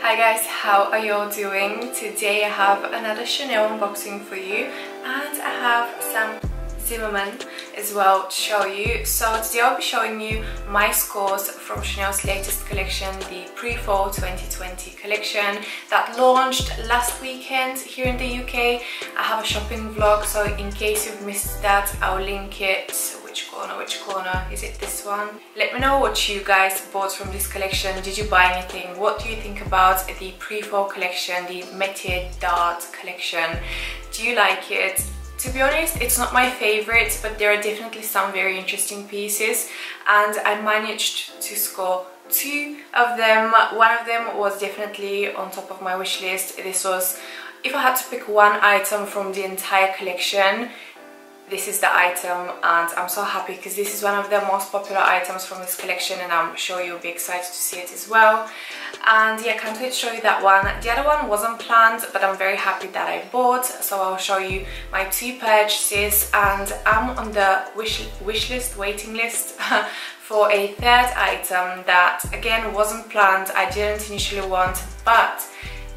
Hi guys, how are you all doing? Today I have another Chanel unboxing for you and I have some Zimmermann as well to show you. So today I'll be showing you my scores from Chanel's latest collection, the Pre-Fall 2020 collection that launched last weekend here in the UK. I have a shopping vlog, so in case you've missed that, I'll link it. Which corner? Is it this one? Let me know what you guys bought from this collection. Did you buy anything? What do you think about the Pre-Fall collection, the Métiers collection? Do you like it? To be honest, it's not my favorite, but there are definitely some very interesting pieces and I managed to score 2 of them. One of them was definitely on top of my wish list. This was, if I had to pick one item from the entire collection, this is the item, and I'm so happy because this is one of the most popular items from this collection and I'm sure you'll be excited to see it as well. And yeah, can't wait to show you that one. The other one wasn't planned, but I'm very happy that I bought, so I'll show you my 2 purchases. And I'm on the waiting list for a 3rd item that again wasn't planned. I didn't initially want, but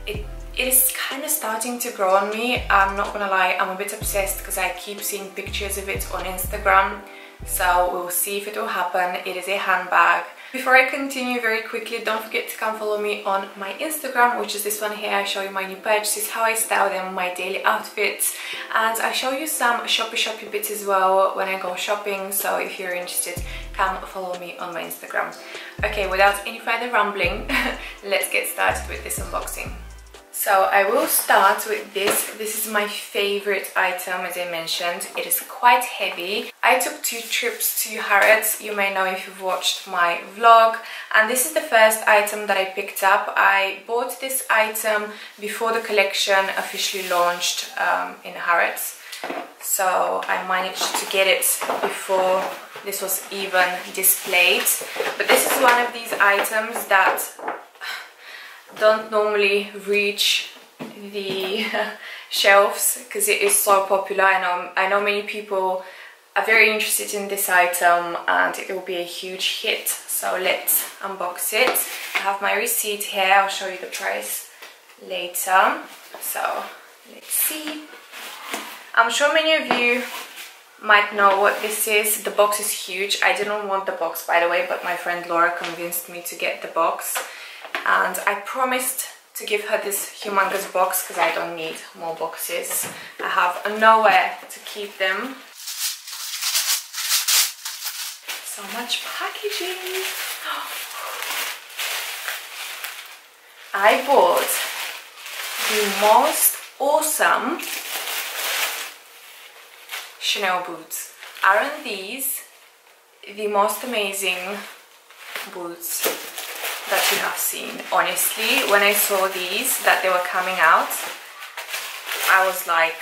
it is kind of starting to grow on me. I'm not gonna lie, I'm a bit obsessed because I keep seeing pictures of it on Instagram, so we'll see if it will happen. It is a handbag. Before I continue, very quickly, don't forget to come follow me on my Instagram, which is this one here. I show you my new purchases, how I style them, my daily outfits, and I show you some shoppy bits as well when I go shopping, so if you're interested, come follow me on my Instagram. Okay, without any further rambling, let's get started with this unboxing. So I will start with this. This is my favorite item, as I mentioned. It is quite heavy. I took 2 trips to Harrods, you may know if you've watched my vlog, and this is the first item that I picked up. I bought this item before the collection officially launched in Harrods, so I managed to get it before this was even displayed. But this is one of these items that don't normally reach the shelves because it is so popular. I know many people are very interested in this item and it will be a huge hit, so let's unbox it. I have my receipt here, I'll show you the price later. So let's see. I'm sure many of you might know what this is. The box is huge. I didn't want the box, by the way, but my friend Laura convinced me to get the box. And I promised to give her this humongous box because I don't need more boxes. I have nowhere to keep them. So much packaging. I bought the most awesome Chanel boots. Aren't these the most amazing boots that you have seen? Honestly, when I saw these, that they were coming out, I was like,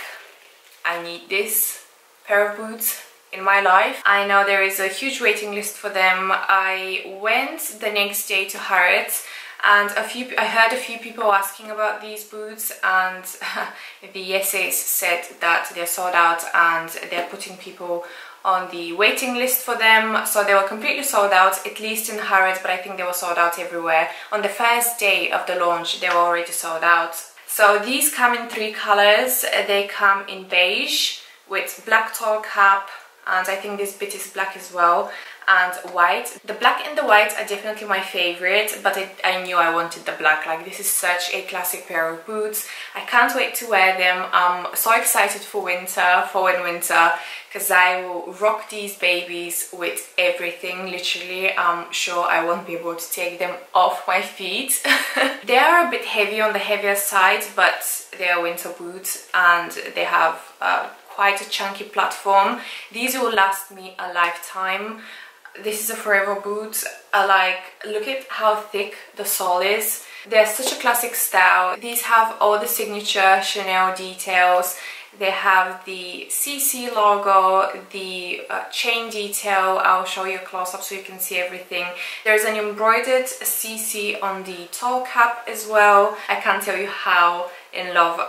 I need this pair of boots in my life. I know there is a huge waiting list for them. I went the next day to Harrods and I heard a few people asking about these boots, and the essays said that they're sold out and they're putting people on the waiting list for them. So they were completely sold out, at least in Harrods, but I think they were sold out everywhere. On the first day of the launch, they were already sold out. So these come in 3 colors. They come in beige with black tall cap, and I think this bit is black as well, and white. The black and the white are definitely my favorite, but I knew I wanted the black. Like, this is such a classic pair of boots. I can't wait to wear them. I'm so excited for winter, fall and winter, because I will rock these babies with everything, literally. I'm sure I won't be able to take them off my feet. They are a bit heavy, on the heavier side, but they are winter boots and they have quite a chunky platform. These will last me a lifetime. This is a forever boot. Look at how thick the sole is. They're such a classic style. These have all the signature Chanel details. They have the CC logo, the chain detail. I'll show you a close-up so you can see everything. There's an embroidered CC on the toe cap as well. I can't tell you how in love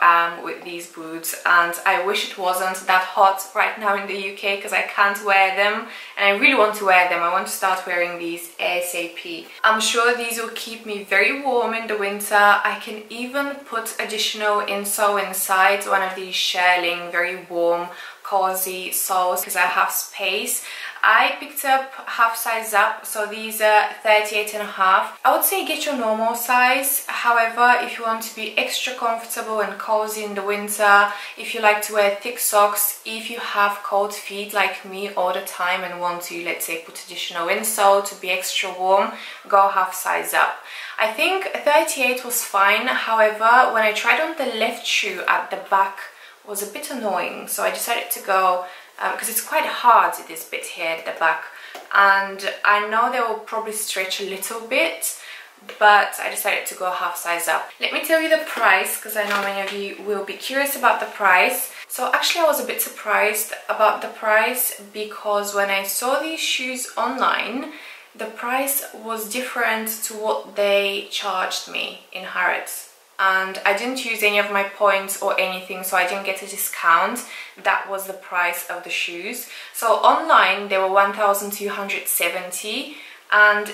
with these boots, and I wish it wasn't that hot right now in the UK because I can't wear them, and I really want to wear them. I want to start wearing these ASAP. I'm sure these will keep me very warm in the winter. I can even put additional insole inside one of these shearling, very warm, cozy soles because I have space. I picked up half size up, so these are 38.5. I would say get your normal size. However, if you want to be extra comfortable and cozy in the winter, if you like to wear thick socks, if you have cold feet like me all the time and want to, let's say, put additional insole to be extra warm, go half size up. I think 38 was fine. However, when I tried on the left shoe at the back, it was a bit annoying, so I decided to go because it's quite hard, this bit here at the back, and I know they will probably stretch a little bit, but I decided to go half size up. Let me tell you the price, because I know many of you will be curious about the price. So actually I was a bit surprised about the price, because when I saw these shoes online, the price was different to what they charged me in Harrods. And I didn't use any of my points or anything, so I didn't get a discount. That was the price of the shoes. So online they were 1,270, and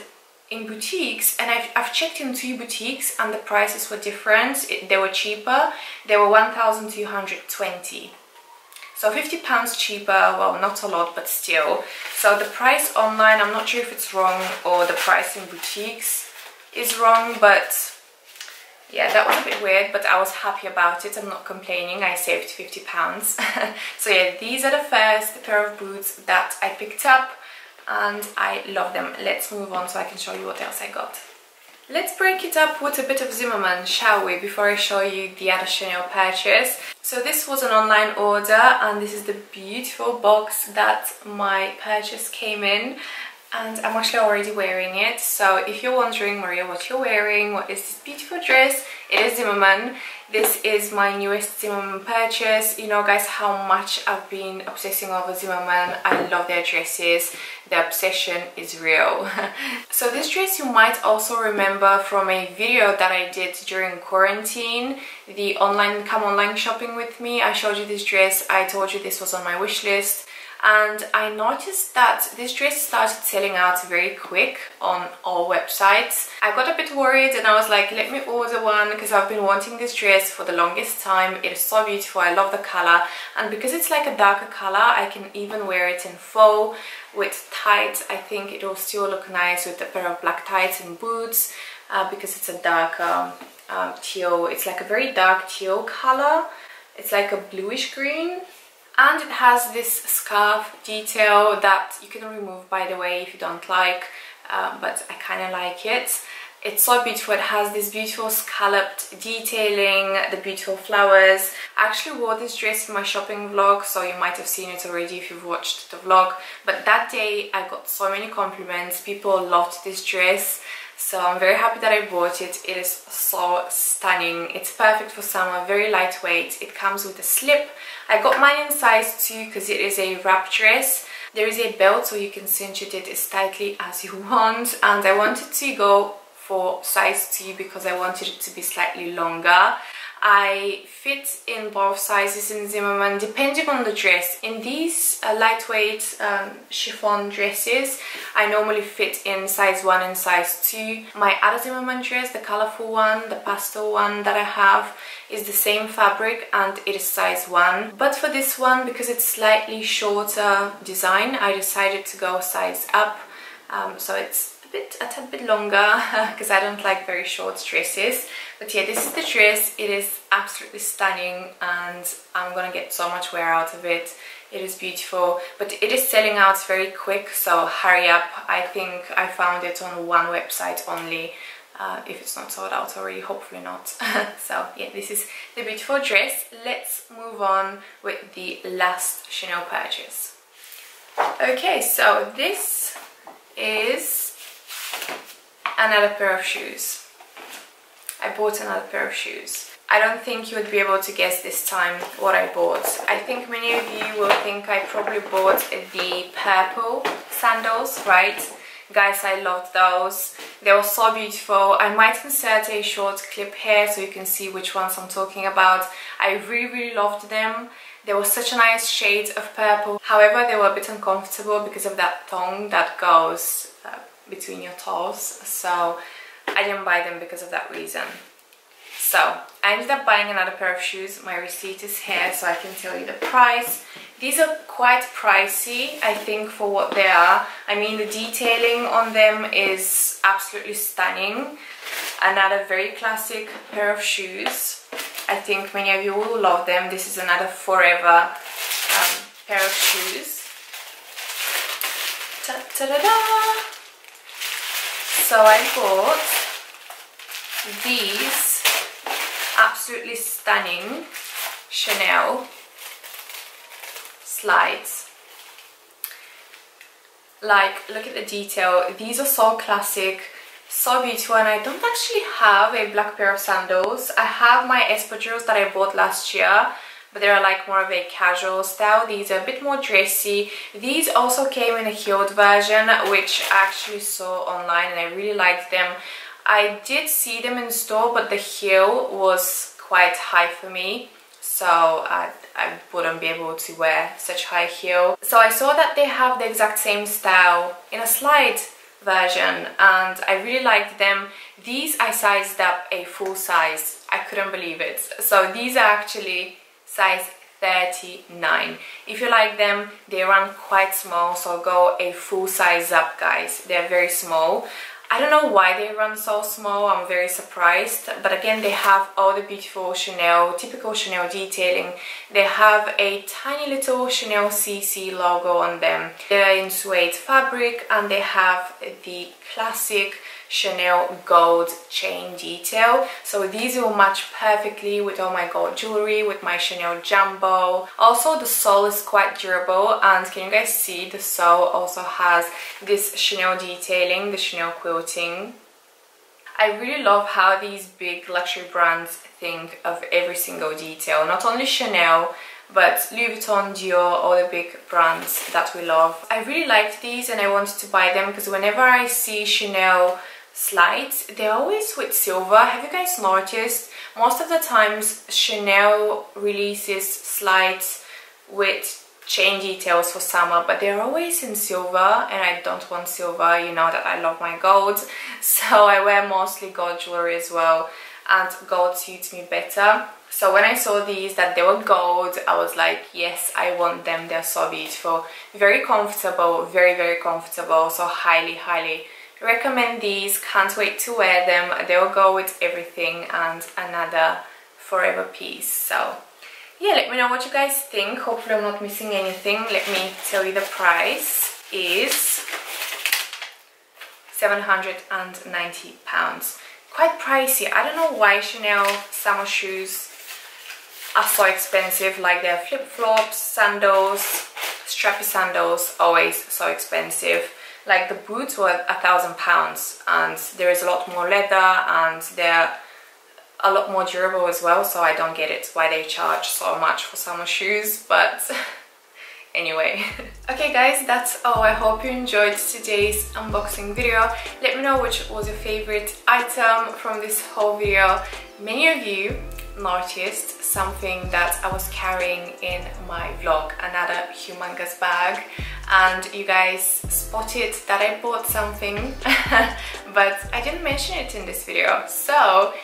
in boutiques, and I've checked in 2 boutiques and the prices were different. They were cheaper. They were 1,220. So £50 cheaper. Well, not a lot, but still. So the price online, I'm not sure if it's wrong or the price in boutiques is wrong, but yeah, that was a bit weird, but I was happy about it. I'm not complaining. I saved £50. So yeah, these are the first pair of boots that I picked up, and I love them. Let's move on so I can show you what else I got. Let's break it up with a bit of Zimmermann, shall we, before I show you the other Chanel purchase. So this was an online order, and this is the beautiful box that my purchase came in. And I'm actually already wearing it. So if you're wondering, Maria, what you're wearing, what is this beautiful dress? It is Zimmermann. This is my newest Zimmermann purchase. You know, guys, how much I've been obsessing over Zimmermann. I love their dresses. The obsession is real. So this dress you might also remember from a video that I did during quarantine, the online shopping with me. I showed you this dress. I told you this was on my wish list. And I noticed that this dress started selling out very quick on all websites. I got a bit worried and I was like, let me order one, because I've been wanting this dress for the longest time. It is so beautiful. I love the color, and because it's like a darker color, I can even wear it in faux with tights. I think it will still look nice with a pair of black tights and boots, because it's a darker teal. It's like a very dark teal color. It's like a bluish green. And it has this scarf detail that you can remove, by the way, if you don't like, but I kind of like it. It's so beautiful. It has this beautiful scalloped detailing, the beautiful flowers. I actually wore this dress in my shopping vlog, so you might have seen it already if you've watched the vlog. But that day I got so many compliments. People loved this dress. So I'm very happy that I bought it. It is so stunning. It's perfect for summer, very lightweight. It comes with a slip. I got mine in size 2 because it is a wrap dress. There is a belt so you can cinch it as tightly as you want, and I wanted to go for size 2 because I wanted it to be slightly longer. I fit in both sizes in Zimmermann depending on the dress. In these lightweight chiffon dresses, I normally fit in size 1 and size 2. My other Zimmermann dress, the colorful one, the pastel one that I have, is the same fabric and it is size 1. But for this one, because it's slightly shorter design, I decided to go size up. So it's a tad bit longer because I don't like very short dresses. But yeah, this is the dress. It is absolutely stunning and I'm gonna get so much wear out of it. It is beautiful, but it is selling out very quick, so hurry up. I think I found it on one website only. If it's not sold out already, hopefully not. So yeah, this is the beautiful dress. Let's move on with the last Chanel purchase. Okay, so this is another pair of shoes. I bought another pair of shoes. I don't think you would be able to guess this time what I bought. I think many of you will think I probably bought the purple sandals, right? Guys, I loved those. They were so beautiful. I might insert a short clip here so you can see which ones I'm talking about. I really loved them. They were such a nice shade of purple. However, they were a bit uncomfortable because of that tongue that goes between your toes. So I didn't buy them because of that reason. So I ended up buying another pair of shoes. My receipt is here so I can tell you the price. These are quite pricey, I think, for what they are. I mean, the detailing on them is absolutely stunning. Another very classic pair of shoes. I think many of you will love them. This is another forever pair of shoes. Ta-da-da-da! So I bought these absolutely stunning Chanel slides. Like, look at the detail. These are so classic, so beautiful, and I don't actually have a black pair of sandals. I have my espadrilles that I bought last year, but they're like more of a casual style. These are a bit more dressy. These also came in a heeled version, which I actually saw online, and I really liked them. I did see them in store, but the heel was quite high for me, so I wouldn't be able to wear such high heel. So I saw that they have the exact same style in a slide version, and I really liked them. These I sized up a full size. I couldn't believe it. So these are actually size 39. If you like them, they run quite small, so go a full size up, guys. They're very small. I don't know why they run so small. I'm very surprised, but again, they have all the beautiful Chanel, typical Chanel detailing. They have a tiny little Chanel CC logo on them. They're in suede fabric, and they have the classic Chanel gold chain detail. So these will match perfectly with all my gold jewelry, with my Chanel jumbo. Also, the sole is quite durable, and can you guys see the sole also has this Chanel detailing, the Chanel quilting. I really love how these big luxury brands think of every single detail, not only Chanel, but Louis Vuitton, Dior, all the big brands that we love. I really liked these, and I wanted to buy them because whenever I see Chanel slides, they're always with silver. Have you guys noticed? Most of the times Chanel releases slides with chain details for summer, but they're always in silver, and I don't want silver. You know that I love my gold, so I wear mostly gold jewelry as well, and gold suits me better. So when I saw these, that they were gold, I was like, yes, I want them. They're so beautiful, very comfortable, very comfortable. So highly recommend these. Can't wait to wear them. They'll go with everything, and another forever piece. So yeah, let me know what you guys think. Hopefully I'm not missing anything. Let me tell you, the price is £790. Quite pricey. I don't know why Chanel summer shoes are so expensive. Like, their flip-flops, sandals, strappy sandals, always so expensive. Like, the boots were £1,000, and there is a lot more leather, and they're a lot more durable as well, so I don't get it why they charge so much for summer shoes, but anyway. Okay guys, that's all. I hope you enjoyed today's unboxing video. Let me know which was your favorite item from this whole video. Many of you noticed something that I was carrying in my vlog, another humongous bag, and you guys spotted that I bought something but I didn't mention it in this video. So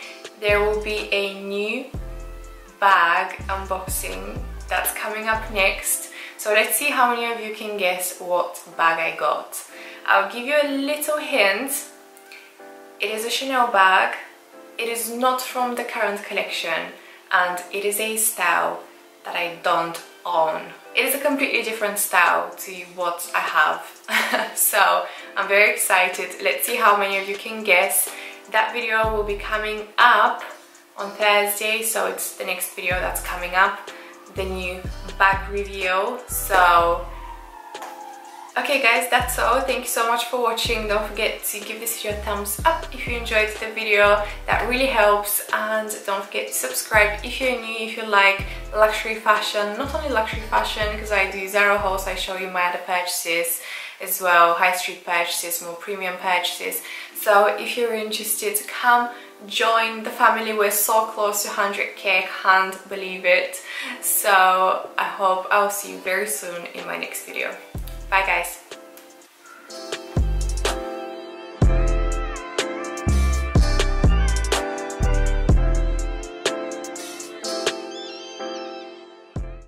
there will be a new bag unboxing that's coming up next. So let's see how many of you can guess what bag I got. I'll give you a little hint. It is a Chanel bag. It is not from the current collection, and it is a style that I don't own. It is a completely different style to what I have. So I'm very excited. Let's see how many of you can guess. That video will be coming up on Thursday, so it's the next video that's coming up, the new bag reveal. So okay guys, that's all. Thank you so much for watching. Don't forget to give this video a thumbs up if you enjoyed the video. That really helps. And don't forget to subscribe if you're new, if you like luxury fashion. Not only luxury fashion, because I do Zara hauls, I show you my other purchases. as well, high street purchases, more premium purchases. So if you're interested, come join the family. We're so close to 100k, can't believe it. So I hope I'll see you very soon in my next video. Bye guys.